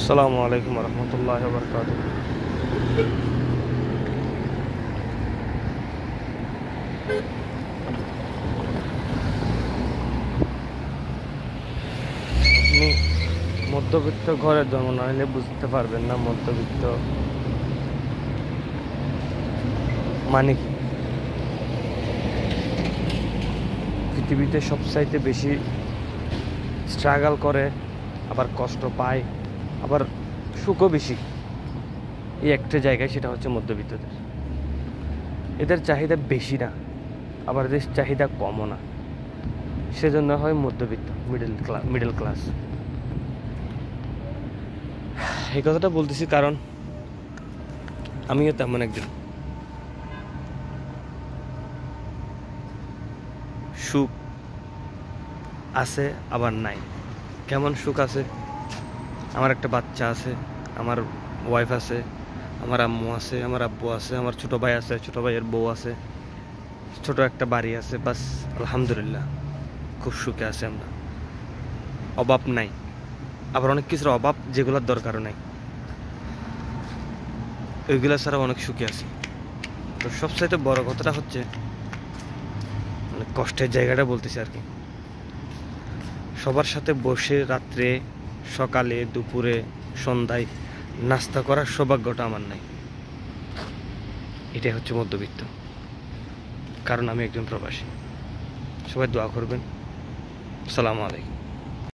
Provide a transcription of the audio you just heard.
আসসালামু আলাইকুম রহমতুল্লাহি ওয়া বারাকাতুহু। আপনি মধ্যবিত্ত ঘরে জন্ম না হলে বুঝতে পারবেন না মধ্যবিত্ত মানে কি। পৃথিবীতে সবচাইতে বেশি স্ট্রাগল করে, আবার কষ্ট পায়, আবার সুখও বেশি এই একটা জায়গায়, সেটা হচ্ছে মধ্যবিত্তদের। এদের চাহিদা বেশি না, আবার এদের চাহিদা কমও না, সেজন্য হয় মধ্যবিত্ত, মিডল ক্লাস। এই কথাটা বলতেছি কারণ আমিও তেমন একজন। সুখ আছে আবার নাই। কেমন সুখ আছে? আমার একটা বাচ্চা আছে, আমার ওয়াইফ আছে, আমার আম্মু আছে, আমার আব্বু আছে, আমার ছোট ভাই আছে, ছোট ভাইয়ের বউ আছে, ছোট একটা বাড়ি আছে, বাস আলহামদুলিল্লাহ খুব সুখে আছে আমরা। অভাব নাই, আবার অনেক কিছুর অভাব যেগুলোর দরকারও নাই, ওইগুলো ছাড়া অনেক সুখে আছে। তো সবচাইতে বড় কথাটা হচ্ছে মানে কষ্টের জায়গাটা বলতেছি আর কি। সবার সাথে বসে রাত্রে, সকালে, দুপুরে, সন্ধ্যায় নাস্তা করার সৌভাগ্যটা আমার নাই। এটাই হচ্ছে মধ্যবিত্ত, কারণ আমি একজন প্রবাসী। সবাই দোয়া করবেন। আসসালামু আলাইকুম।